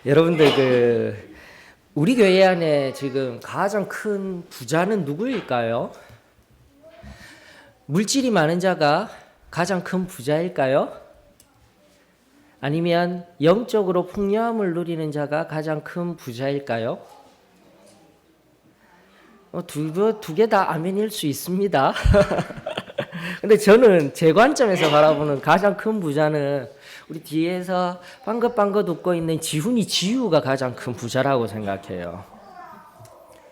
여러분들 우리 교회 안에 지금 가장 큰 부자는 누구일까요? 물질이 많은 자가 가장 큰 부자일까요? 아니면 영적으로 풍요함을 누리는 자가 가장 큰 부자일까요? 두 개 다 아멘일 수 있습니다. 근데 저는 제 관점에서 바라보는 가장 큰 부자는 우리 뒤에서 빵긋빵긋 웃고 있는 지훈이가 가장 큰 부자라고 생각해요.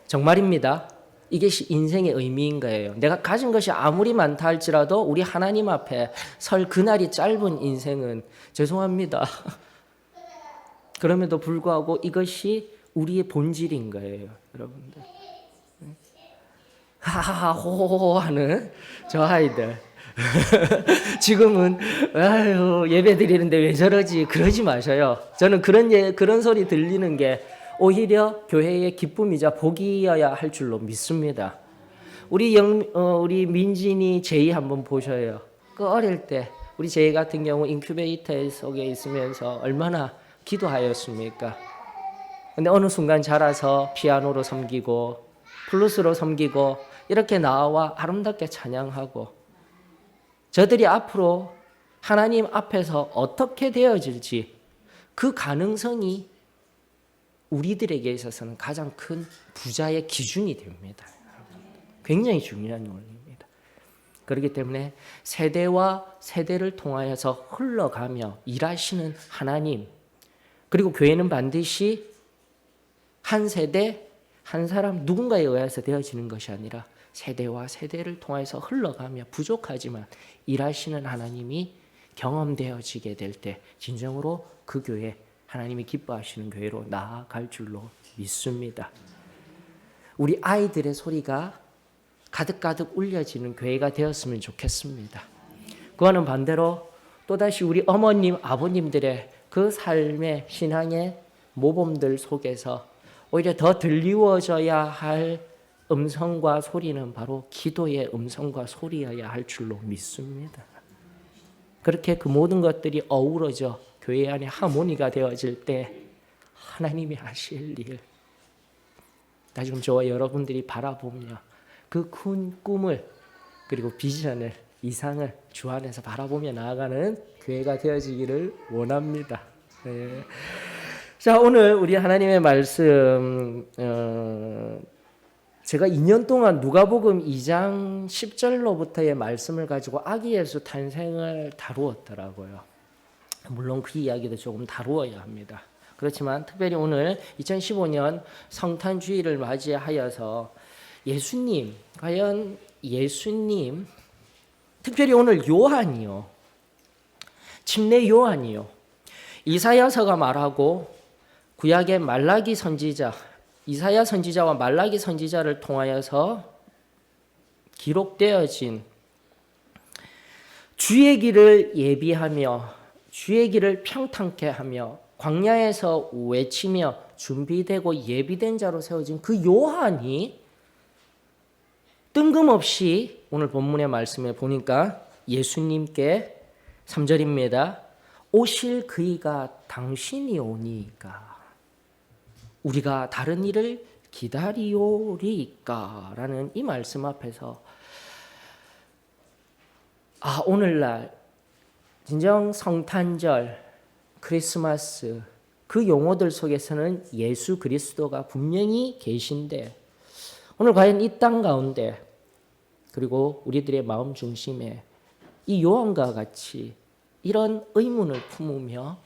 정말입니다. 이게 인생의 의미인 거예요. 내가 가진 것이 아무리 많다 할지라도 우리 하나님 앞에 설 그날이 짧은 인생은 죄송합니다. 그럼에도 불구하고 이것이 우리의 본질인 거예요, 여러분들. 하하하 호호호 하는 저 아이들. 지금은 아유 예배 드리는데 왜 저러지? 그러지 마셔요. 저는 그런 소리 들리는 게 오히려 교회의 기쁨이자 복이어야 할 줄로 믿습니다. 우리 민진이 제이 한번 보셔요. 그 어릴 때 우리 제이 같은 경우 인큐베이터 속에 있으면서 얼마나 기도하였습니까? 근데 어느 순간 자라서 피아노로 섬기고 플루스로 섬기고 이렇게 나와 아름답게 찬양하고 저들이 앞으로 하나님 앞에서 어떻게 되어질지 그 가능성이 우리들에게 있어서는 가장 큰 부자의 기준이 됩니다. 굉장히 중요한 원리입니다. 그렇기 때문에 세대와 세대를 통하여서 흘러가며 일하시는 하나님, 그리고 교회는 반드시 한 세대, 한 사람 누군가에 의해서 되어지는 것이 아니라 세대와 세대를 통해서 흘러가며 부족하지만 일하시는 하나님이 경험되어지게 될 때 진정으로 그 교회, 하나님이 기뻐하시는 교회로 나아갈 줄로 믿습니다. 우리 아이들의 소리가 가득가득 울려지는 교회가 되었으면 좋겠습니다. 그와는 반대로 또다시 우리 어머님, 아버님들의 그 삶의 신앙의 모범들 속에서 오히려 더 들리워져야 할 음성과 소리는 바로 기도의 음성과 소리여야 할 줄로 믿습니다. 그렇게 그 모든 것들이 어우러져 교회 안에 하모니가 되어질 때 하나님이 하실 일, 나중 저와 여러분들이 바라보며 그 큰 꿈을 그리고 비전을, 이상을 주 안에서 바라보며 나아가는 교회가 되어지기를 원합니다. 네. 자, 오늘 우리 하나님의 말씀 제가 2년 동안 누가복음 2장 10절로부터의 말씀을 가지고 아기 예수 탄생을 다루었더라고요. 물론 그 이야기도 조금 다루어야 합니다. 그렇지만 특별히 오늘 2015년 성탄 주일을 맞이하여서 예수님, 과연 예수님, 특별히 오늘 요한이요, 침례 요한이요, 이사야서가 말하고 구약의 말라기 선지자, 이사야 선지자와 말라기 선지자를 통하여서 기록되어진 주의 길을 예비하며 주의 길을 평탄케 하며 광야에서 외치며 준비되고 예비된 자로 세워진 그 요한이 뜬금없이 오늘 본문의 말씀에 보니까 예수님께 3절입니다. 오실 그이가 당신이 오니까 우리가 다른 일을 기다리오리까 라는 이 말씀 앞에서 오늘날 진정 성탄절, 크리스마스 그 용어들 속에서는 예수 그리스도가 분명히 계신데 오늘 과연 이 땅 가운데 그리고 우리들의 마음 중심에 이 요한과 같이 이런 의문을 품으며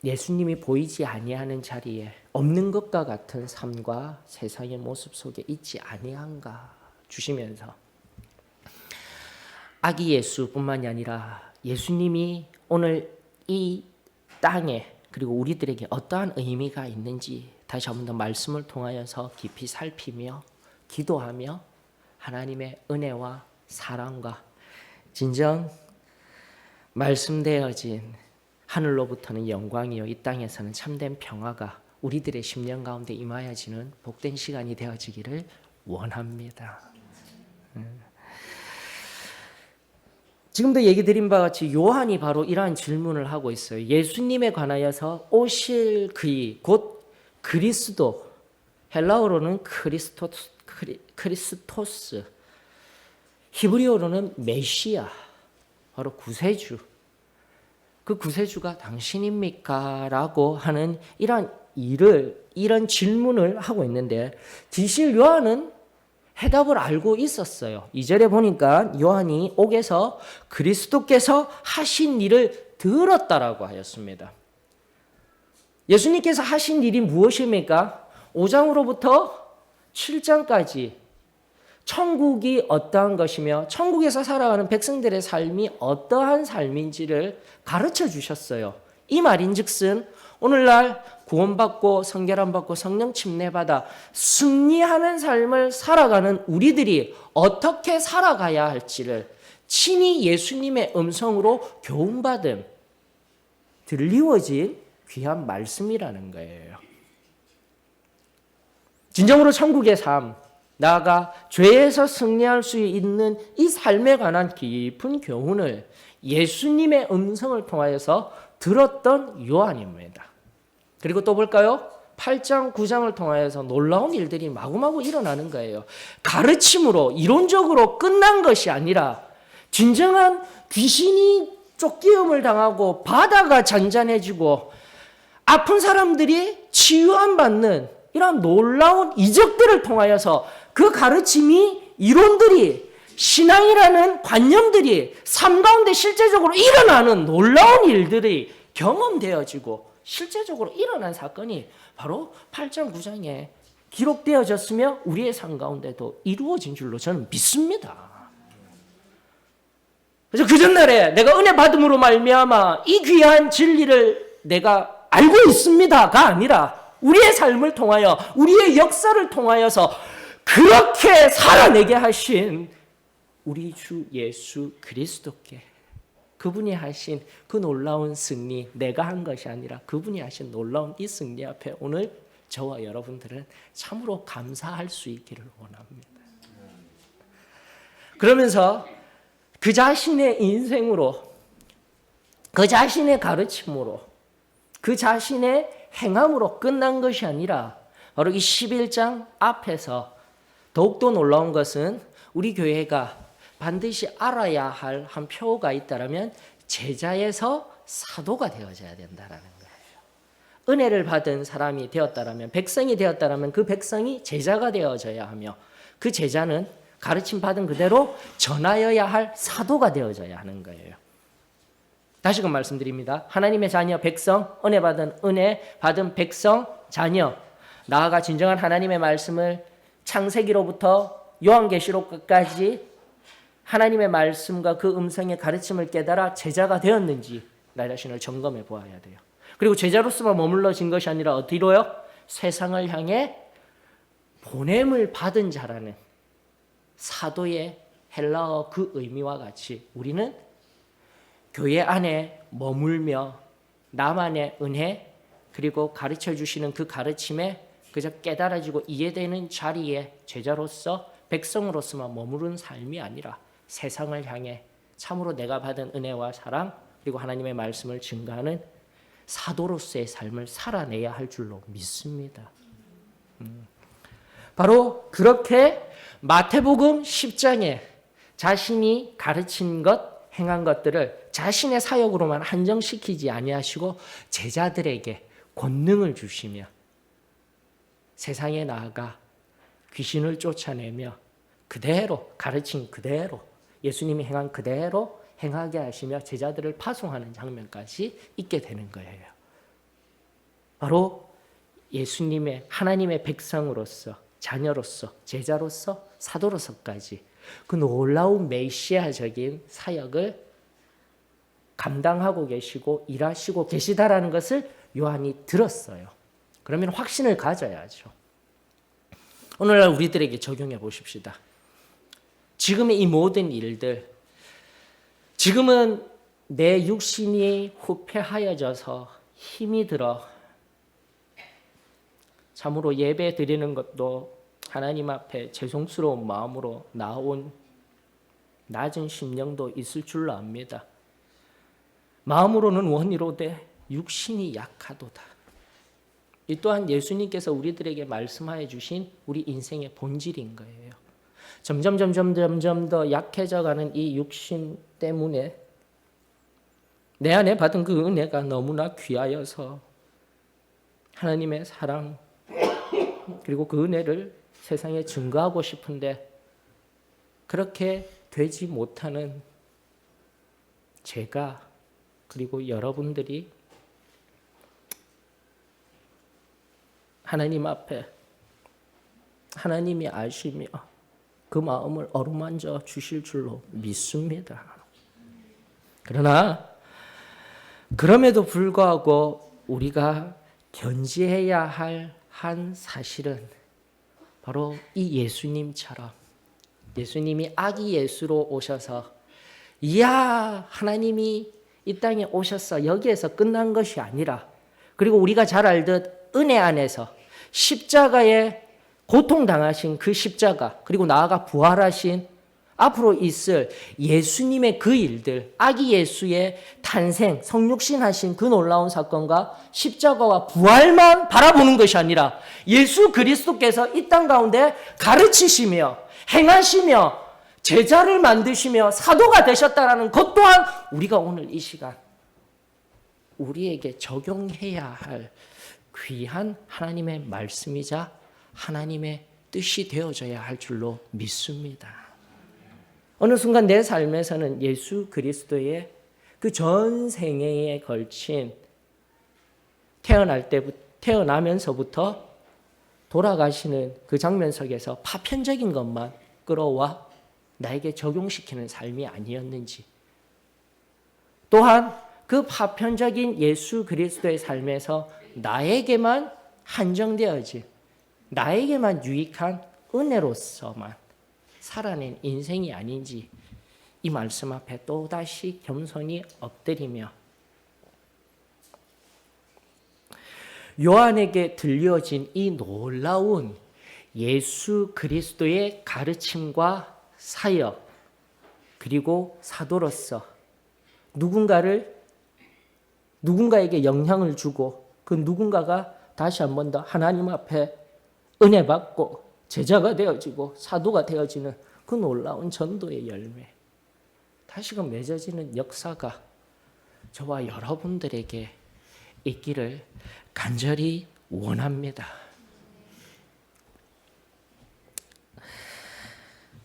예수님이 보이지 아니하는 자리에 없는 것과 같은 삶과 세상의 모습 속에 있지 아니한가 주시면서 아기 예수뿐만이 아니라 예수님이 오늘 이 땅에 그리고 우리들에게 어떠한 의미가 있는지 다시 한 번 더 말씀을 통하여서 깊이 살피며 기도하며 하나님의 은혜와 사랑과 진정 말씀되어진 하늘로부터는 영광이요 이 땅에서는 참된 평화가 우리들의 심령 가운데 임하여지는 복된 시간이 되어지기를 원합니다. 지금도 얘기 드린 바와 같이 요한이 바로 이러한 질문을 하고 있어요. 예수님에 관하여서 오실 그이 곧 그리스도, 헬라어로는 크리스토스, 히브리어로는 메시아, 바로 구세주. 그 구세주가 당신입니까? 라고 하는 이런 질문을 하고 있는데, 디실 요한은 해답을 알고 있었어요. 2절에 보니까 요한이 옥에서 그리스도께서 하신 일을 들었다라고 하였습니다. 예수님께서 하신 일이 무엇입니까? 5장으로부터 7장까지 천국이 어떠한 것이며 천국에서 살아가는 백성들의 삶이 어떠한 삶인지를 가르쳐 주셨어요. 이 말인즉슨 오늘날 구원받고 성결함 받고 성령 침례받아 승리하는 삶을 살아가는 우리들이 어떻게 살아가야 할지를 친히 예수님의 음성으로 교훈받음, 들리워진 귀한 말씀이라는 거예요. 진정으로 천국의 삶, 나아가 죄에서 승리할 수 있는 이 삶에 관한 깊은 교훈을 예수님의 음성을 통하여서 들었던 요한입니다. 그리고 또 볼까요? 8장, 9장을 통하여서 놀라운 일들이 마구마구 일어나는 거예요. 가르침으로 이론적으로 끝난 것이 아니라 진정한 귀신이 쫓기음을 당하고 바다가 잔잔해지고 아픈 사람들이 치유함 받는 이런 놀라운 이적들을 통하여서 그 가르침이 이론들이 신앙이라는 관념들이 삶 가운데 실제적으로 일어나는 놀라운 일들이 경험되어지고 실제적으로 일어난 사건이 바로 8장 9장에 기록되어졌으며 우리의 삶 가운데도 이루어진 줄로 저는 믿습니다. 그래서 그 전날에 내가 은혜 받음으로 말미암아 이 귀한 진리를 내가 알고 있습니다가 아니라 우리의 삶을 통하여 우리의 역사를 통하여서 그렇게 살아내게 하신 우리 주 예수 그리스도께 그분이 하신 그 놀라운 승리, 내가 한 것이 아니라 그분이 하신 놀라운 이 승리 앞에 오늘 저와 여러분들은 참으로 감사할 수 있기를 원합니다. 그러면서 그 자신의 인생으로, 그 자신의 가르침으로, 그 자신의 행함으로 끝난 것이 아니라 바로 이 11장 앞에서 더욱더 놀라운 것은 우리 교회가 반드시 알아야 할 한 표가 있다면 제자에서 사도가 되어져야 된다는 거예요. 은혜를 받은 사람이 되었다면, 백성이 되었다면 그 백성이 제자가 되어져야 하며 그 제자는 가르침 받은 그대로 전하여야 할 사도가 되어져야 하는 거예요. 다시금 말씀드립니다. 하나님의 자녀 백성, 은혜 받은 백성, 자녀, 나아가 진정한 하나님의 말씀을 창세기로부터 요한계시록까지 하나님의 말씀과 그 음성의 가르침을 깨달아 제자가 되었는지 나 자신을 점검해 보아야 돼요. 그리고 제자로서만 머물러진 것이 아니라 어디로요? 세상을 향해 보냄을 받은 자라는 사도의 헬라어 그 의미와 같이 우리는 교회 안에 머물며 나만의 은혜 그리고 가르쳐 주시는 그 가르침에 그저 깨달아지고 이해되는 자리에 제자로서 백성으로서만 머무른 삶이 아니라 세상을 향해 참으로 내가 받은 은혜와 사랑 그리고 하나님의 말씀을 증거하는 사도로서의 삶을 살아내야 할 줄로 믿습니다. 바로 그렇게 마태복음 10장에 자신이 가르친 것, 행한 것들을 자신의 사역으로만 한정시키지 아니하시고 제자들에게 권능을 주시며 세상에 나아가 귀신을 쫓아내며 그대로 가르친 그대로 예수님이 행한 그대로 행하게 하시며 제자들을 파송하는 장면까지 있게 되는 거예요. 바로 예수님의 하나님의 백성으로서 자녀로서 제자로서 사도로서까지 그 놀라운 메시아적인 사역을 감당하고 계시고 일하시고 계시다라는 것을 요한이 들었어요. 그러면 확신을 가져야죠. 오늘날 우리들에게 적용해 보십시다. 지금의 이 모든 일들, 지금은 내 육신이 후패하여져서 힘이 들어 참으로 예배 드리는 것도 하나님 앞에 죄송스러운 마음으로 나온 낮은 심령도 있을 줄로 압니다. 마음으로는 원이로되 육신이 약하도다. 이 또한 예수님께서 우리들에게 말씀하여 주신 우리 인생의 본질인 거예요. 점점 더 약해져가는 이 육신 때문에 내 안에 받은 그 은혜가 너무나 귀하여서 하나님의 사랑 그리고 그 은혜를 세상에 증거하고 싶은데 그렇게 되지 못하는 제가 그리고 여러분들이 하나님 앞에 하나님이 아시며 그 마음을 어루만져 주실 줄로 믿습니다. 그러나 그럼에도 불구하고 우리가 견지해야 할 한 사실은 바로 이 예수님처럼 예수님이 아기 예수로 오셔서 이야 하나님이 이 땅에 오셔서 여기에서 끝난 것이 아니라 그리고 우리가 잘 알듯 은혜 안에서 십자가에 고통당하신 그 십자가 그리고 나아가 부활하신 앞으로 있을 예수님의 그 일들 아기 예수의 탄생 성육신하신 그 놀라운 사건과 십자가와 부활만 바라보는 것이 아니라 예수 그리스도께서 이 땅 가운데 가르치시며 행하시며 제자를 만드시며 사도가 되셨다는 것 또한 우리가 오늘 이 시간 우리에게 적용해야 할 귀한 하나님의 말씀이자 하나님의 뜻이 되어져야 할 줄로 믿습니다. 어느 순간 내 삶에서는 예수 그리스도의 그 전 생애에 걸친 태어나면서부터 돌아가시는 그 장면 속에서 파편적인 것만 끌어와 나에게 적용시키는 삶이 아니었는지 또한 그 파편적인 예수 그리스도의 삶에서 나에게만 한정되어진 나에게만 유익한 은혜로서만 살아낸 인생이 아닌지 이 말씀 앞에 또다시 겸손히 엎드리며 요한에게 들려진 이 놀라운 예수 그리스도의 가르침과 사역 그리고 사도로서 누군가에게 영향을 주고 그 누군가가 다시 한 번 더 하나님 앞에 은혜 받고 제자가 되어지고 사도가 되어지는 그 놀라운 전도의 열매 다시금 맺어지는 역사가 저와 여러분들에게 있기를 간절히 원합니다.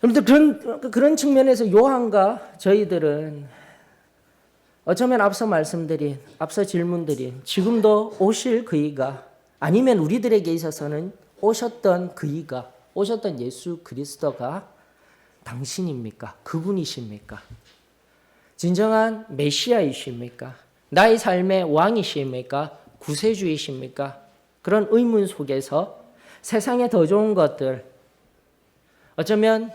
여러분들 그런 측면에서 요한과 저희들은 어쩌면 앞서 질문드린 지금도 오실 그이가 아니면 우리들에게 있어서는 오셨던 그이가 오셨던 예수 그리스도가 당신입니까? 그분이십니까? 진정한 메시아이십니까? 나의 삶의 왕이십니까? 구세주이십니까? 그런 의문 속에서 세상에 더 좋은 것들 어쩌면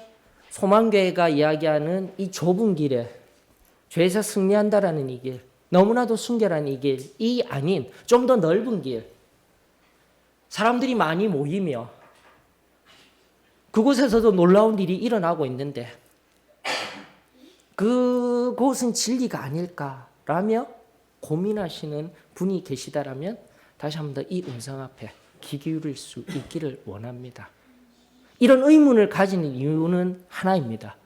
소망교회가 이야기하는 이 좁은 길에 죄에서 승리한다라는 이 길 너무나도 순결한 이 길 이 아닌 좀 더 넓은 길 사람들이 많이 모이며 그곳에서도 놀라운 일이 일어나고 있는데 그곳은 진리가 아닐까라며 고민하시는 분이 계시다라면 다시 한 번 더 이 음성 앞에 귀 기울일 수 있기를 원합니다. 이런 의문을 가지는 이유는 하나입니다.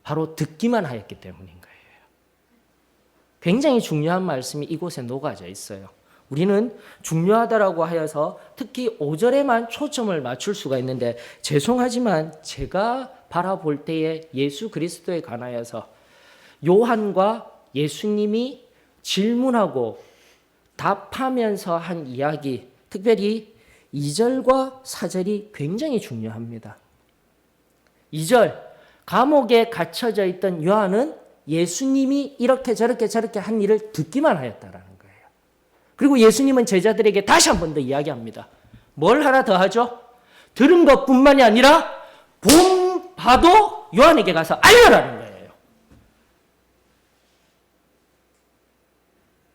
바로 듣기만 하였기 때문인 거예요. 굉장히 중요한 말씀이 이곳에 녹아져 있어요. 우리는 중요하다라고 하여서 특히 5절에만 초점을 맞출 수가 있는데 죄송하지만 제가 바라볼 때에 예수 그리스도에 관하여서 요한과 예수님이 질문하고 답하면서 한 이야기 특별히 2절과 4절이 굉장히 중요합니다. 2절 감옥에 갇혀져 있던 요한은 예수님이 이렇게 저렇게 한 일을 듣기만 하였다라는 거예요. 그리고 예수님은 제자들에게 다시 한 번 더 이야기합니다. 뭘 하나 더 하죠? 들은 것뿐만이 아니라 본 바도 요한에게 가서 알려라는 거예요.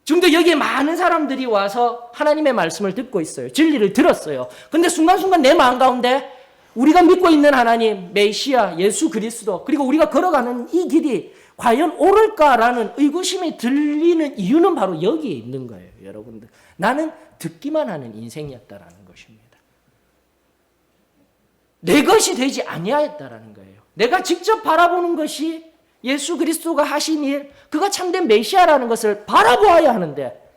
지금도 여기에 많은 사람들이 와서 하나님의 말씀을 듣고 있어요. 진리를 들었어요. 근데 순간순간 내 마음 가운데 우리가 믿고 있는 하나님, 메시아, 예수 그리스도, 그리고 우리가 걸어가는 이 길이 과연 옳을까라는 의구심이 들리는 이유는 바로 여기에 있는 거예요, 여러분들. 나는 듣기만 하는 인생이었다라는 것입니다. 내 것이 되지 아니하였다라는 거예요. 내가 직접 바라보는 것이 예수 그리스도가 하신 일, 그가 참된 메시아라는 것을 바라보아야 하는데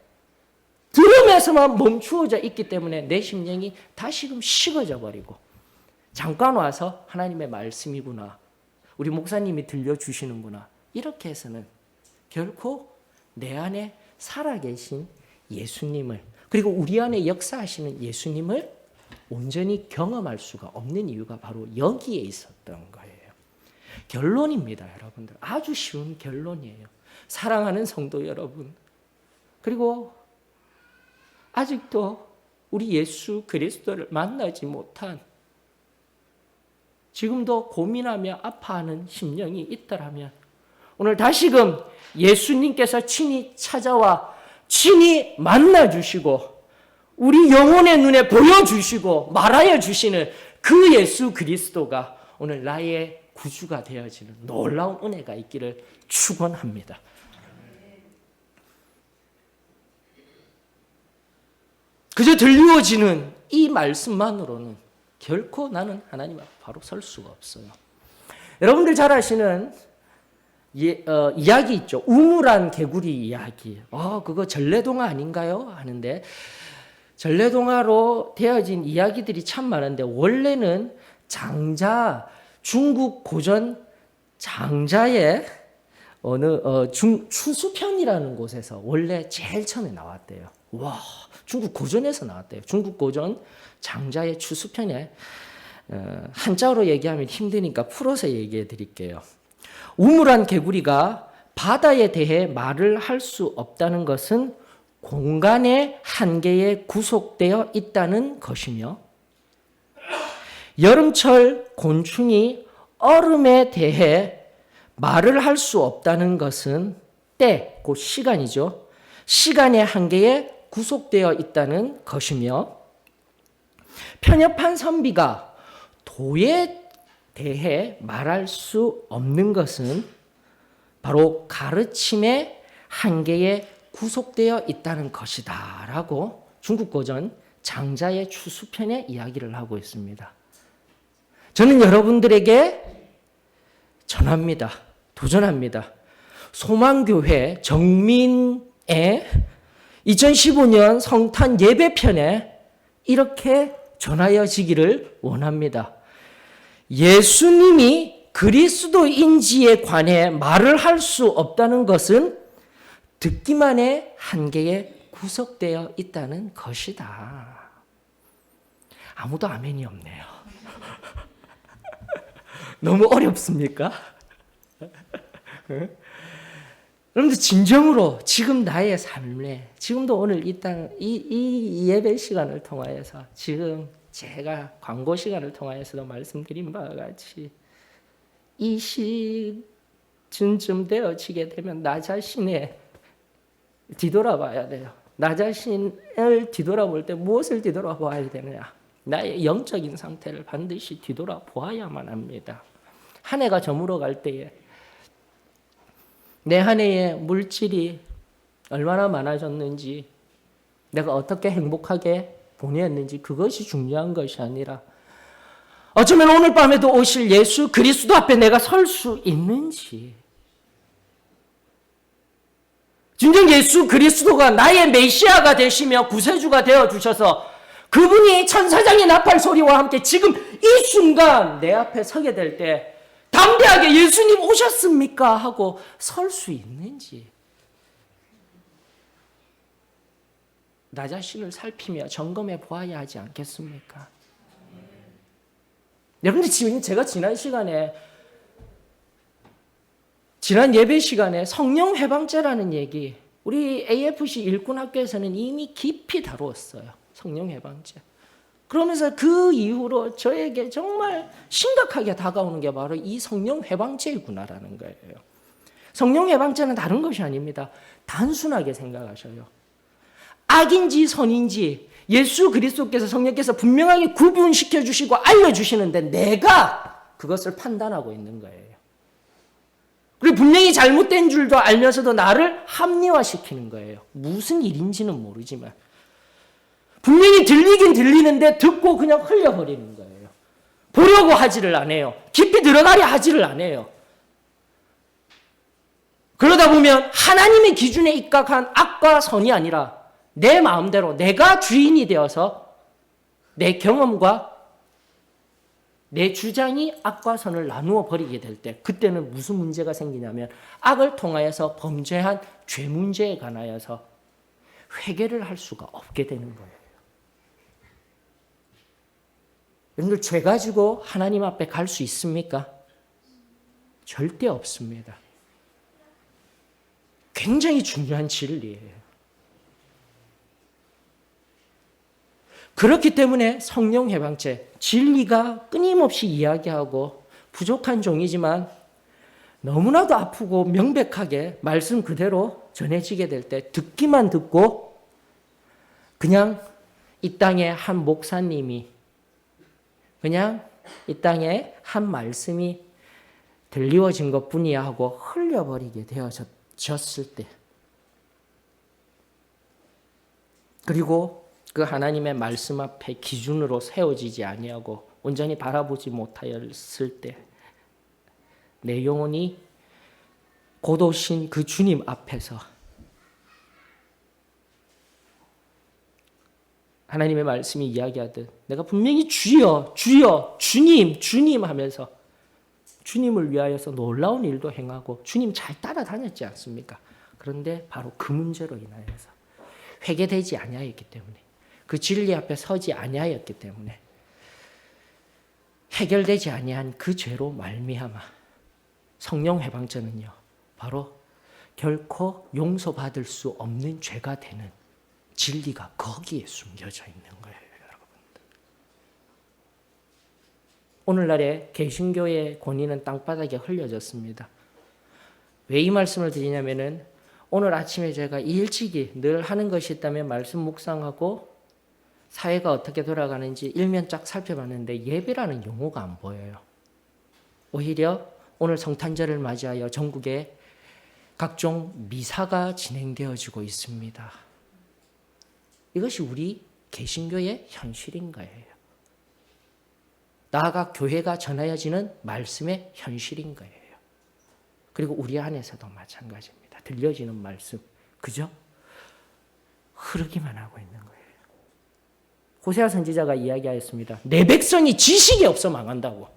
들음에서만 멈추어져 있기 때문에 내 심령이 다시금 식어져 버리고 잠깐 와서 하나님의 말씀이구나, 우리 목사님이 들려주시는구나, 이렇게 해서는 결코 내 안에 살아계신 예수님을, 그리고 우리 안에 역사하시는 예수님을 온전히 경험할 수가 없는 이유가 바로 여기에 있었던 거예요. 결론입니다, 여러분들. 아주 쉬운 결론이에요. 사랑하는 성도 여러분, 그리고 아직도 우리 예수 그리스도를 만나지 못한, 지금도 고민하며 아파하는 심령이 있더라면 오늘 다시금 예수님께서 친히 찾아와 친히 만나주시고 우리 영혼의 눈에 보여주시고 말하여 주시는 그 예수 그리스도가 오늘 나의 구주가 되어지는 놀라운 은혜가 있기를 축원합니다. 그저 들리워지는 이 말씀만으로는 결코 나는 하나님 앞에 바로 설 수가 없어요. 여러분들 잘 아시는 이야기 있죠. 우물안 개구리 이야기. 그거 전래동화 아닌가요? 하는데 전래동화로 되어진 이야기들이 참 많은데 원래는 장자, 중국 고전 장자의 추수편이라는 곳에서 원래 제일 처음에 나왔대요. 와, 중국 고전에서 나왔대요. 중국 고전 장자의 추수편에 한자어로 얘기하면 힘드니까 풀어서 얘기해 드릴게요. 우물안 개구리가 바다에 대해 말을 할 수 없다는 것은 공간의 한계에 구속되어 있다는 것이며, 여름철 곤충이 얼음에 대해 말을 할 수 없다는 것은 때, 곧 시간이죠. 시간의 한계에 구속되어 있다는 것이며, 편협한 선비가 도에 대해 말할 수 없는 것은 바로 가르침의 한계에 구속되어 있다는 것이다 라고 중국 고전 장자의 추수편의 이야기를 하고 있습니다. 저는 여러분들에게 전합니다. 도전합니다. 소망교회 정민의 2015년 성탄 예배편에 이렇게 전하여지기를 원합니다. 예수님이 그리스도인지에 관해 말을 할 수 없다는 것은 듣기만의 한계에 구속되어 있다는 것이다. 아무도 아멘이 없네요. 너무 어렵습니까? 여러분들 진정으로 지금 나의 삶에, 지금도 오늘 이 예배 시간을 통하여서, 지금 제가 광고 시간을 통하여서도 말씀드린 바와 같이 이 시즌쯤 되어지게 되면 나 자신에 뒤돌아봐야 돼요. 나 자신을 뒤돌아볼 때 무엇을 뒤돌아봐야 되느냐? 나의 영적인 상태를 반드시 뒤돌아보아야만 합니다. 한 해가 저물어갈 때에 내 한 해의 물질이 얼마나 많아졌는지, 내가 어떻게 행복하게 보냈는지, 그것이 중요한 것이 아니라 어쩌면 오늘 밤에도 오실 예수 그리스도 앞에 내가 설 수 있는지, 진정 예수 그리스도가 나의 메시아가 되시며 구세주가 되어주셔서 그분이 천사장의 나팔 소리와 함께 지금 이 순간 내 앞에 서게 될 때 담대하게 예수님 오셨습니까? 하고 설 수 있는지, 나 자신을 살피며 점검해 보아야 하지 않겠습니까? 여러분들 지금 제가 지난 예배 시간에 성령 회방죄라는 얘기, 우리 AFC 일꾼학교에서는 이미 깊이 다루었어요. 성령 회방죄. 그러면서 그 이후로 저에게 정말 심각하게 다가오는 게 바로 이 성령 회방죄이구나라는 거예요. 성령 회방죄는 다른 것이 아닙니다. 단순하게 생각하셔요. 악인지 선인지, 예수 그리스도께서 성령께서 분명하게 구분시켜 주시고 알려주시는데 내가 그것을 판단하고 있는 거예요. 그리고 분명히 잘못된 줄도 알면서도 나를 합리화시키는 거예요. 무슨 일인지는 모르지만 분명히 들리긴 들리는데 듣고 그냥 흘려버리는 거예요. 보려고 하지를 않아요. 깊이 들어가려 하지를 않아요. 그러다 보면 하나님의 기준에 입각한 악과 선이 아니라 내 마음대로 내가 주인이 되어서 내 경험과 내 주장이 악과 선을 나누어 버리게 될 때 그때는 무슨 문제가 생기냐면 악을 통하여서 범죄한 죄 문제에 관하여서 회개를 할 수가 없게 되는 거예요. 여러분들 죄 가지고 하나님 앞에 갈 수 있습니까? 절대 없습니다. 굉장히 중요한 진리예요. 그렇기 때문에 성령 해방체, 진리가 끊임없이 이야기하고 부족한 종이지만 너무나도 아프고 명백하게 말씀 그대로 전해지게 될 때 듣기만 듣고 그냥 이 땅에 한 목사님이 그냥 이 땅에 한 말씀이 들리워진 것뿐이야 하고 흘려버리게 되어졌을 때 그리고 그 하나님의 말씀 앞에 기준으로 세워지지 아니하고 온전히 바라보지 못하였을 때 내 영혼이 곧오신 그 주님 앞에서 하나님의 말씀이 이야기하듯 내가 분명히 주여 주여 주님 주님 하면서 주님을 위하여서 놀라운 일도 행하고 주님 잘 따라다녔지 않습니까? 그런데 바로 그 문제로 인하여서 회개되지 아니하였기 때문에 그 진리 앞에 서지 아니하였기 때문에 해결되지 아니한 그 죄로 말미암아 성령 해방죄는요 바로 결코 용서받을 수 없는 죄가 되는 진리가 거기에 숨겨져 있는 거예요, 여러분들. 오늘날의 개신교의 권위는 땅바닥에 흘려졌습니다. 왜 이 말씀을 드리냐면은 오늘 아침에 제가 일찍이 늘 하는 것이 있다면 말씀 묵상하고 사회가 어떻게 돌아가는지 일면 쫙 살펴봤는데 예배라는 용어가 안 보여요. 오히려 오늘 성탄절을 맞이하여 전국에 각종 미사가 진행되어지고 있습니다. 이것이 우리 개신교의 현실인 거예요. 나아가 교회가 전하여지는 말씀의 현실인 거예요. 그리고 우리 안에서도 마찬가지입니다. 들려지는 말씀, 그죠? 흐르기만 하고 있는 거예요. 호세아 선지자가 이야기하였습니다. 내 백성이 지식이 없어 망한다고.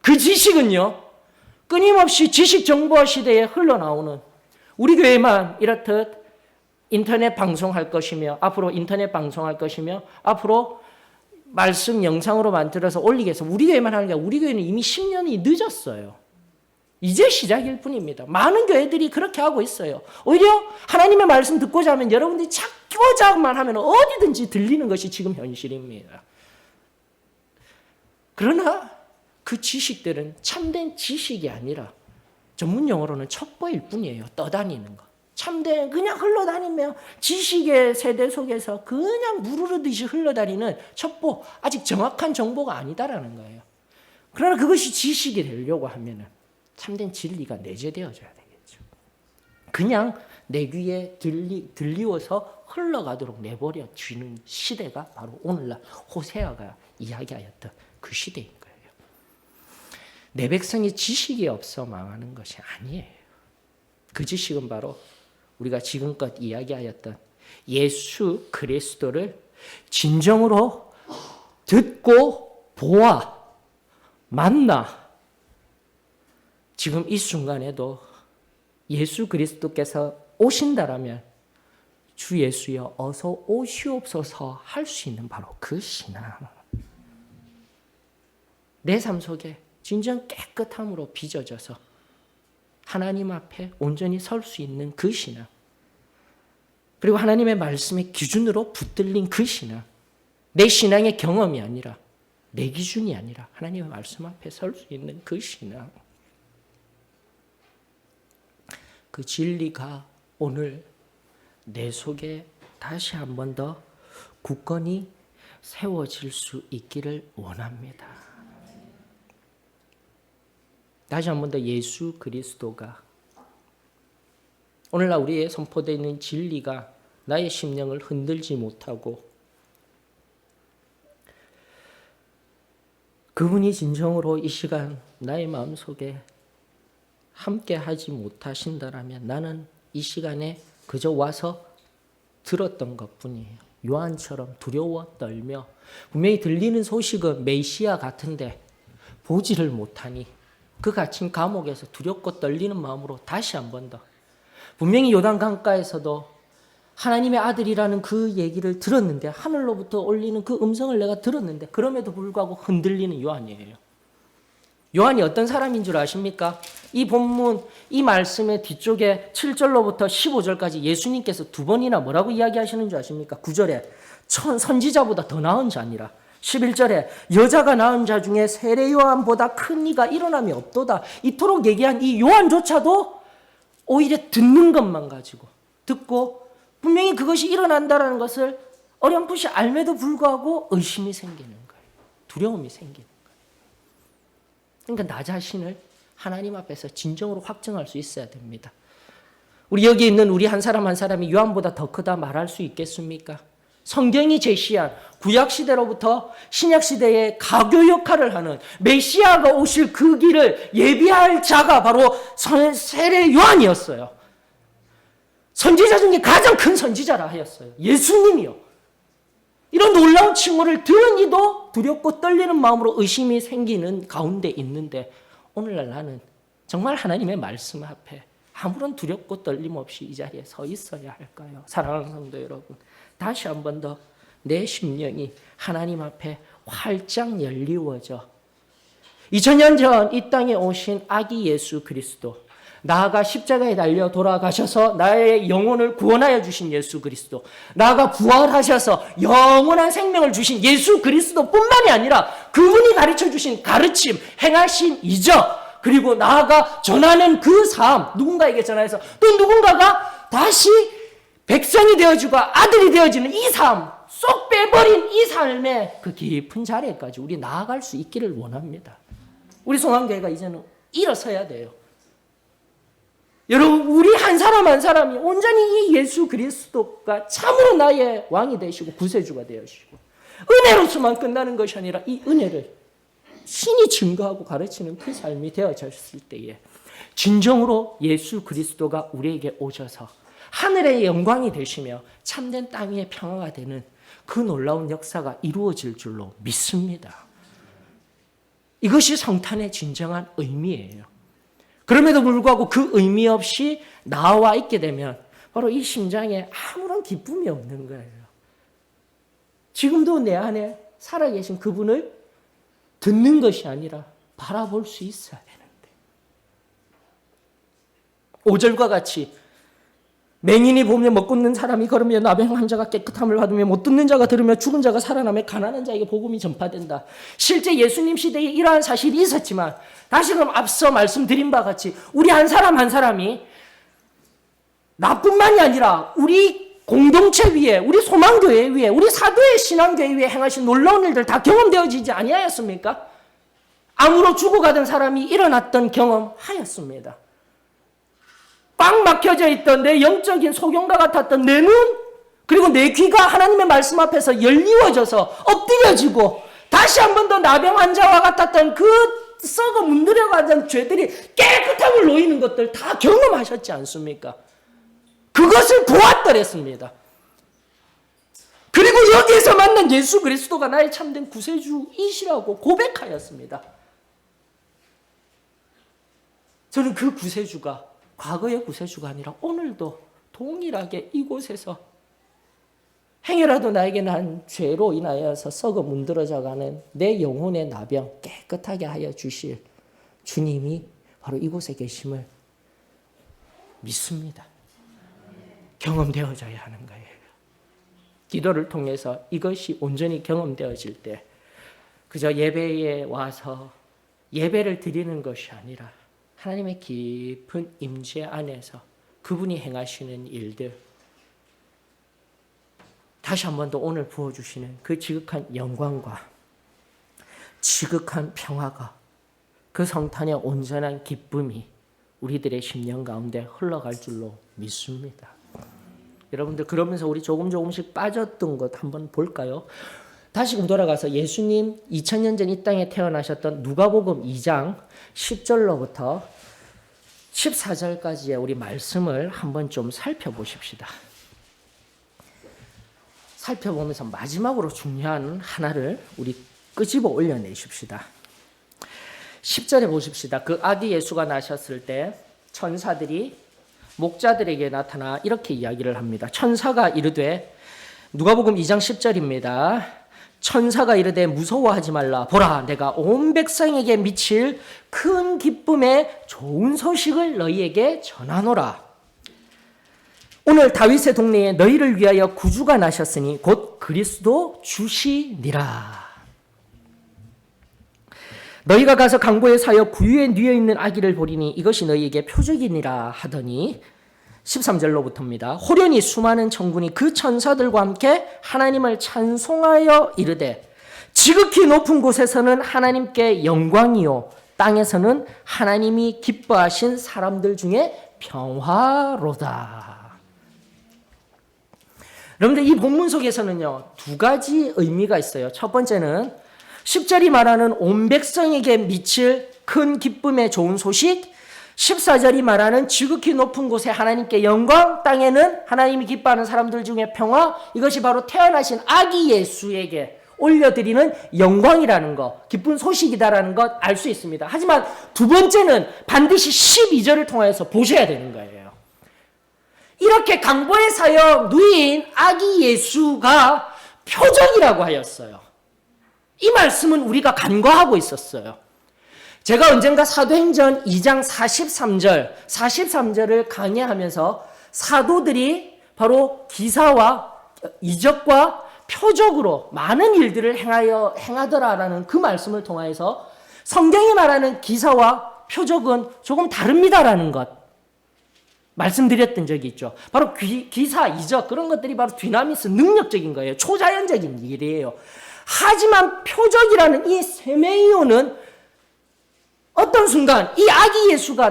그 지식은요, 끊임없이 지식 정보 시대에 흘러나오는 우리 교회만 이렇듯 인터넷 방송할 것이며 앞으로 인터넷 방송할 것이며 앞으로 말씀 영상으로 만들어서 올리기 위해서 우리 교회만 하는 게 아니라 우리 교회는 이미 10년이 늦었어요. 이제 시작일 뿐입니다. 많은 교회들이 그렇게 하고 있어요. 오히려 하나님의 말씀 듣고자 하면 여러분들이 찾고자만 하면 어디든지 들리는 것이 지금 현실입니다. 그러나 그 지식들은 참된 지식이 아니라 전문 용어로는 첩보일 뿐이에요. 떠다니는 거. 참된 그냥 흘러다니며 지식의 세대 속에서 그냥 무르르듯이 흘러다니는 첩보, 아직 정확한 정보가 아니다라는 거예요. 그러나 그것이 지식이 되려고 하면은 참된 진리가 내재되어져야 되겠죠. 그냥 내 귀에 들리워서 흘러가도록 내버려 두는 시대가 바로 오늘날 호세아가 이야기하였던 그 시대인 거예요. 내 백성이 지식이 없어 망하는 것이 아니에요. 그 지식은 바로 우리가 지금껏 이야기하였던 예수 그리스도를 진정으로 듣고 보아 만나 지금 이 순간에도 예수 그리스도께서 오신다라면 주 예수여 어서 오시옵소서 할 수 있는 바로 그 신앙. 내 삶 속에 진정 깨끗함으로 빚어져서 하나님 앞에 온전히 설 수 있는 그 신앙. 그리고 하나님의 말씀의 기준으로 붙들린 그 신앙. 내 신앙의 경험이 아니라 내 기준이 아니라 하나님의 말씀 앞에 설 수 있는 그 신앙. 그 진리가 오늘 내 속에 다시 한 번 더 굳건히 세워질 수 있기를 원합니다. 다시 한 번 더 예수 그리스도가 오늘날 우리의 선포되어 있는 진리가 나의 심령을 흔들지 못하고 그분이 진정으로 이 시간 나의 마음속에 함께 하지 못하신다라면 나는 이 시간에 그저 와서 들었던 것뿐이에요. 요한처럼 두려워 떨며 분명히 들리는 소식은 메시아 같은데 보지를 못하니 그 갇힌 감옥에서 두렵고 떨리는 마음으로 다시 한 번 더 분명히 요단 강가에서도 하나님의 아들이라는 그 얘기를 들었는데 하늘로부터 올리는 그 음성을 내가 들었는데 그럼에도 불구하고 흔들리는 요한이에요. 요한이 어떤 사람인 줄 아십니까? 이 본문, 이 말씀의 뒤쪽에 7절로부터 15절까지 예수님께서 두 번이나 뭐라고 이야기하시는 줄 아십니까? 9절에 선지자보다 더 나은 자니라. 11절에 여자가 낳은 자 중에 세례 요한보다 큰 이가 일어남이 없도다. 이토록 얘기한 이 요한조차도 오히려 듣는 것만 가지고 듣고 분명히 그것이 일어난다는 것을 어렴풋이 알매도 불구하고 의심이 생기는 거예요. 두려움이 생기는 거예요. 그러니까 나 자신을 하나님 앞에서 진정으로 확정할 수 있어야 됩니다. 우리 여기 있는 우리 한 사람 한 사람이 요한보다 더 크다 말할 수 있겠습니까? 성경이 제시한 구약시대로부터 신약시대의 가교 역할을 하는 메시아가 오실 그 길을 예비할 자가 바로 세례 요한이었어요. 선지자 중에 가장 큰 선지자라 하였어요. 예수님이요. 이런 놀라운 칭호를 들은 이도 두렵고 떨리는 마음으로 의심이 생기는 가운데 있는데 오늘날 나는 정말 하나님의 말씀 앞에 아무런 두렵고 떨림 없이 이 자리에 서 있어야 할까요? 사랑하는 성도 여러분, 다시 한 번 더 내 심령이 하나님 앞에 활짝 열리워져 2000년 전 이 땅에 오신 아기 예수 그리스도, 나아가 십자가에 달려 돌아가셔서 나의 영혼을 구원하여 주신 예수 그리스도, 나아가 부활하셔서 영원한 생명을 주신 예수 그리스도뿐만이 아니라 그분이 가르쳐 주신 가르침, 행하신 이적, 그리고 나아가 전하는 그 삶, 누군가에게 전하여서 또 누군가가 다시 백성이 되어주고 아들이 되어지는 이 삶, 쏙 빼버린 이 삶의 그 깊은 자리까지 우리 나아갈 수 있기를 원합니다. 우리 송환교회가 이제는 일어서야 돼요. 여러분, 우리 한 사람 한 사람이 온전히 이 예수 그리스도가 참으로 나의 왕이 되시고 구세주가 되시고 은혜로서만 끝나는 것이 아니라 이 은혜를 신이 증거하고 가르치는 그 삶이 되어졌을 때에 진정으로 예수 그리스도가 우리에게 오셔서 하늘의 영광이 되시며 참된 땅 위의 평화가 되는 그 놀라운 역사가 이루어질 줄로 믿습니다. 이것이 성탄의 진정한 의미예요. 그럼에도 불구하고 그 의미 없이 나와 있게 되면 바로 이 심장에 아무런 기쁨이 없는 거예요. 지금도 내 안에 살아계신 그분을 듣는 것이 아니라 바라볼 수 있어야 되는데 5절과 같이 맹인이 보며 못 걷는 사람이 걸으며 나병한 자가 깨끗함을 받으며 못 듣는 자가 들으며 죽은 자가 살아나며 가난한 자에게 복음이 전파된다. 실제 예수님 시대에 이러한 사실이 있었지만 다시 그럼 앞서 말씀드린 바와 같이 우리 한 사람 한 사람이 나뿐만이 아니라 우리 공동체 위에, 우리 소망교회 위에, 우리 사도의 신앙교회 위에 행하신 놀라운 일들 다 경험되어지지 아니하였습니까? 암으로 죽어가던 사람이 일어났던 경험하였습니다. 꽉 막혀져 있던 내 영적인 소경과 같았던 내 눈, 그리고 내 귀가 하나님의 말씀 앞에서 열리워져서 엎드려지고 다시 한 번 더 나병 환자와 같았던 그 썩어 문드려가던 죄들이 깨끗함을 놓이는 것들 다 경험하셨지 않습니까? 그것을 보았더랬습니다. 그리고 여기에서 만난 예수 그리스도가 나의 참된 구세주이시라고 고백하였습니다. 저는 그 구세주가 과거의 구세주가 아니라 오늘도 동일하게 이곳에서 행여라도 나에게 난 죄로 인하여서 썩어 문드러져가는 내 영혼의 나병 깨끗하게 하여 주실 주님이 바로 이곳에 계심을 믿습니다. 경험되어져야 하는 거예요. 기도를 통해서 이것이 온전히 경험되어질 때 그저 예배에 와서 예배를 드리는 것이 아니라 하나님의 깊은 임재 안에서 그분이 행하시는 일들 다시 한 번 더 오늘 부어주시는 그 지극한 영광과 지극한 평화가 그 성탄의 온전한 기쁨이 우리들의 심령 가운데 흘러갈 줄로 믿습니다. 여러분들 그러면서 우리 조금씩 빠졌던 것 한번 볼까요? 다시금 돌아가서 예수님 2000년 전 이 땅에 태어나셨던 누가복음 2장 10절로부터 14절까지의 우리 말씀을 한번 좀 살펴보십시다. 살펴보면서 마지막으로 중요한 하나를 우리 끄집어 올려내십시다. 10절에 보십시다. 그 아기 예수가 나셨을 때 천사들이 목자들에게 나타나 이렇게 이야기를 합니다. 천사가 이르되, 누가복음 2장 10절입니다. 천사가 이르되 무서워하지 말라. 보라, 내가 온 백성에게 미칠 큰 기쁨의 좋은 소식을 너희에게 전하노라. 오늘 다윗의 동네에 너희를 위하여 구주가 나셨으니 곧 그리스도 주시니라. 너희가 가서 강보에 사여 구유에 뉘어 있는 아기를 보리니 이것이 너희에게 표적이니라 하더니 13절로부터입니다. 호련히 수많은 천군이 그 천사들과 함께 하나님을 찬송하여 이르되, 지극히 높은 곳에서는 하나님께 영광이요 땅에서는 하나님이 기뻐하신 사람들 중에 평화로다. 여러분들 이 본문 속에서는요, 두 가지 의미가 있어요. 첫 번째는 10절이 말하는 온 백성에게 미칠 큰 기쁨의 좋은 소식, 14절이 말하는 지극히 높은 곳에 하나님께 영광, 땅에는 하나님이 기뻐하는 사람들 중에 평화, 이것이 바로 태어나신 아기 예수에게 올려드리는 영광이라는 것, 기쁜 소식이다라는 것 알 수 있습니다. 하지만 두 번째는 반드시 12절을 통해서 보셔야 되는 거예요. 이렇게 강보에 사여 누인 아기 예수가 표적이라고 하였어요. 이 말씀은 우리가 간과하고 있었어요. 제가 언젠가 사도행전 2장 43절을 강의하면서 사도들이 바로 기사와 이적과 표적으로 많은 일들을 행하더라라는 그 말씀을 통해서 성경이 말하는 기사와 표적은 조금 다릅니다라는 것 말씀드렸던 적이 있죠. 바로 기사, 이적 그런 것들이 바로 디나미스, 능력적인 거예요. 초자연적인 일이에요. 하지만 표적이라는 이 세메이오는 어떤 순간 이 아기 예수가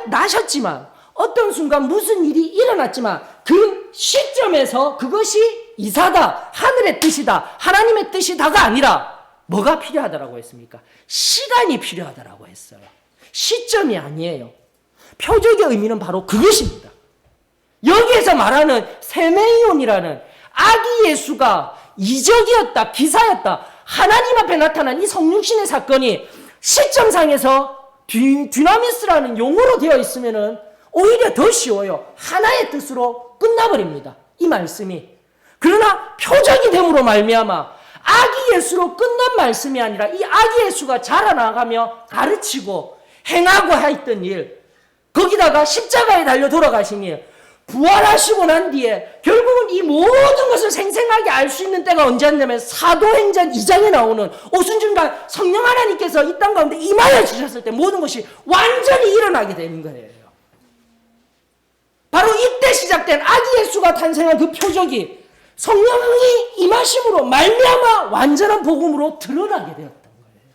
나셨지만 어떤 순간 무슨 일이 일어났지만 그 시점에서 그것이 이사다, 하늘의 뜻이다, 하나님의 뜻이다가 아니라 뭐가 필요하다라고 했습니까? 시간이 필요하다라고 했어요. 시점이 아니에요. 표적의 의미는 바로 그것입니다. 여기에서 말하는 세메이온이라는 아기 예수가 이적이었다, 기사였다, 하나님 앞에 나타난 이 성육신의 사건이 시점상에서 디나미스라는 용어로 되어 있으면은 오히려 더 쉬워요. 하나의 뜻으로 끝나버립니다. 이 말씀이. 그러나 표적이 됨으로 말미암아 아기 예수로 끝난 말씀이 아니라 이 아기 예수가 자라나가며 가르치고 행하고 했던 일, 거기다가 십자가에 달려 돌아가신 일, 부활하시고 난 뒤에 결국은 이 모든 것을 생생하게 알 수 있는 때가 언제였냐면 사도행전 2장에 나오는 오순절날 성령 하나님께서 이 땅 가운데 임하여 주셨을 때 모든 것이 완전히 일어나게 되는 거예요. 바로 이때 시작된 아기 예수가 탄생한 그 표적이 성령이 임하심으로 말미암아 완전한 복음으로 드러나게 되었던 거예요.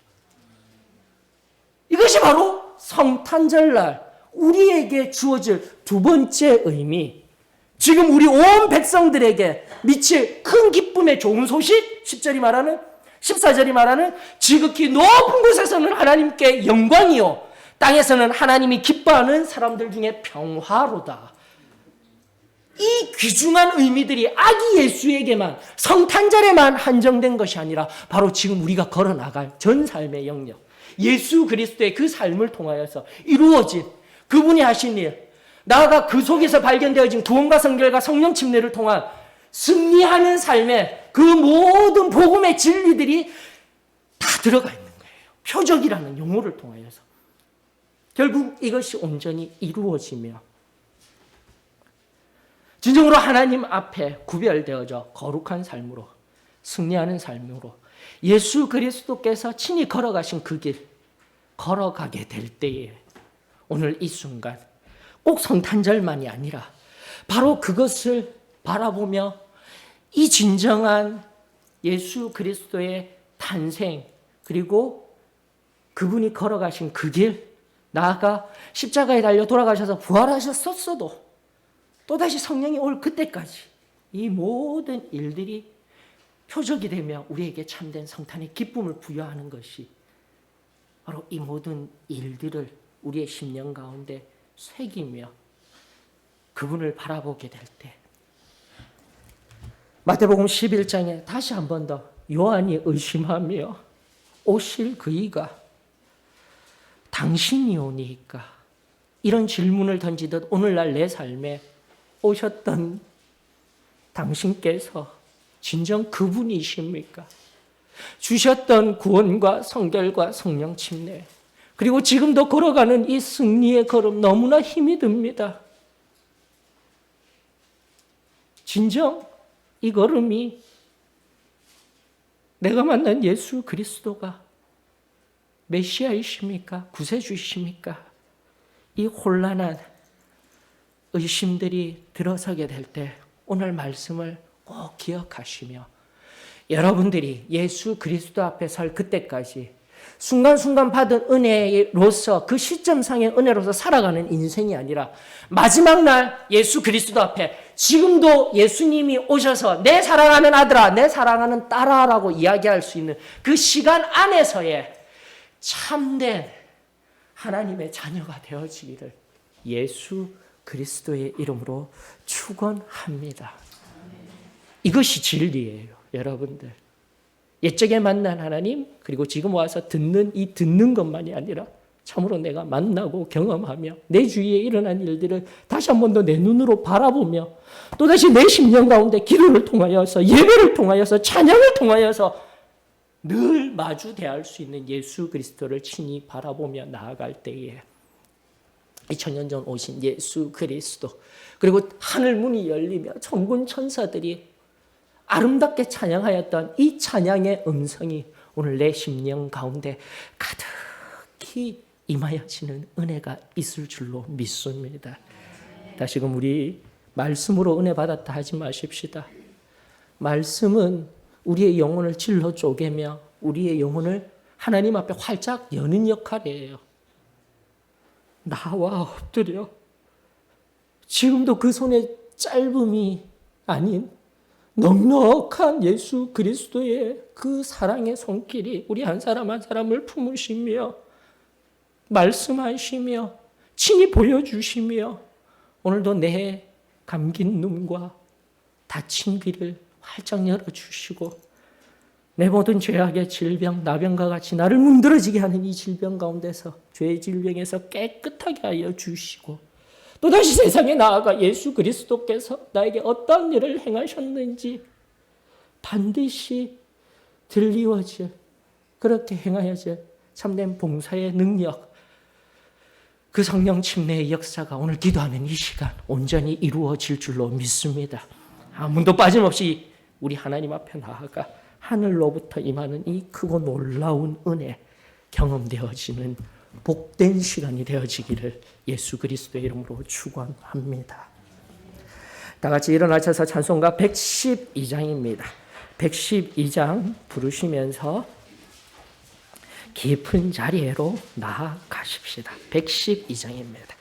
이것이 바로 성탄절날 우리에게 주어질 두 번째 의미, 지금 우리 온 백성들에게 미칠 큰 기쁨의 좋은 소식, 10절이 말하는, 14절이 말하는 지극히 높은 곳에서는 하나님께 영광이요 땅에서는 하나님이 기뻐하는 사람들 중에 평화로다. 이 귀중한 의미들이 아기 예수에게만, 성탄절에만 한정된 것이 아니라 바로 지금 우리가 걸어나갈 전 삶의 영역, 예수 그리스도의 그 삶을 통하여서 이루어진 그분이 하신 일, 나아가 그 속에서 발견되어진 구원과 성결과 성령 침례를 통한 승리하는 삶의 그 모든 복음의 진리들이 다 들어가 있는 거예요. 표적이라는 용어를 통하여서. 결국 이것이 온전히 이루어지며 진정으로 하나님 앞에 구별되어져 거룩한 삶으로, 승리하는 삶으로 예수 그리스도께서 친히 걸어가신 그 길 걸어가게 될 때에 오늘 이 순간 꼭 성탄절만이 아니라 바로 그것을 바라보며 이 진정한 예수 그리스도의 탄생, 그리고 그분이 걸어가신 그 길, 나아가 십자가에 달려 돌아가셔서 부활하셨었어도 또다시 성령이 올 그때까지 이 모든 일들이 표적이 되며 우리에게 참된 성탄의 기쁨을 부여하는 것이 바로 이 모든 일들을 우리의 심령 가운데 새기며 그분을 바라보게 될 때, 마태복음 11장에 다시 한 번 더 요한이 의심하며 오실 그이가 당신이오니까 이런 질문을 던지듯 오늘날 내 삶에 오셨던 당신께서 진정 그분이십니까? 주셨던 구원과 성결과 성령 침례, 그리고 지금도 걸어가는 이 승리의 걸음 너무나 힘이 듭니다. 진정 이 걸음이 내가 만난 예수 그리스도가 메시아이십니까? 구세주이십니까? 이 혼란한 의심들이 들어서게 될 때 오늘 말씀을 꼭 기억하시며 여러분들이 예수 그리스도 앞에 설 그때까지 순간순간 받은 은혜로서 그 시점상의 은혜로서 살아가는 인생이 아니라 마지막 날 예수 그리스도 앞에 지금도 예수님이 오셔서 내 사랑하는 아들아, 내 사랑하는 딸아라고 이야기할 수 있는 그 시간 안에서의 참된 하나님의 자녀가 되어지기를 예수 그리스도의 이름으로 축원합니다. 이것이 진리예요, 여러분들. 옛적에 만난 하나님, 그리고 지금 와서 듣는 것만이 아니라 참으로 내가 만나고 경험하며 내 주위에 일어난 일들을 다시 한 번 더 내 눈으로 바라보며 또다시 내 심령 가운데 기도를 통하여서 예배를 통하여서 찬양을 통하여서 늘 마주 대할 수 있는 예수 그리스도를 친히 바라보며 나아갈 때에 2000년 전 오신 예수 그리스도, 그리고 하늘 문이 열리며 천군 천사들이 아름답게 찬양하였던 이 찬양의 음성이 오늘 내 심령 가운데 가득히 임하여지는 은혜가 있을 줄로 믿습니다. 다시금 우리 말씀으로 은혜 받았다 하지 마십시다. 말씀은 우리의 영혼을 질러 쪼개며 우리의 영혼을 하나님 앞에 활짝 여는 역할이에요. 나와 엎드려 지금도 그 손의 짧음이 아닌 넉넉한 예수 그리스도의 그 사랑의 손길이 우리 한 사람 한 사람을 품으시며 말씀하시며 친히 보여주시며 오늘도 내 감긴 눈과 닫힌 귀를 활짝 열어주시고 내 모든 죄악의 질병, 나병과 같이 나를 문드러지게 하는 이 질병 가운데서 죄의 질병에서 깨끗하게 하여 주시고 또다시 세상에 나아가 예수 그리스도께서 나에게 어떤 일을 행하셨는지 반드시 들리워질, 그렇게 행하여질 참된 봉사의 능력, 그 성령 침례의 역사가 오늘 기도하는 이 시간 온전히 이루어질 줄로 믿습니다. 아무도 빠짐없이 우리 하나님 앞에 나아가 하늘로부터 임하는 이 크고 놀라운 은혜 경험되어지는 복된 시간이 되어지기를 예수 그리스도의 이름으로 축원합니다. 다 같이 일어나셔서 찬송가 112장입니다. 112장 부르시면서 깊은 자리로 나아가십시다. 112장입니다.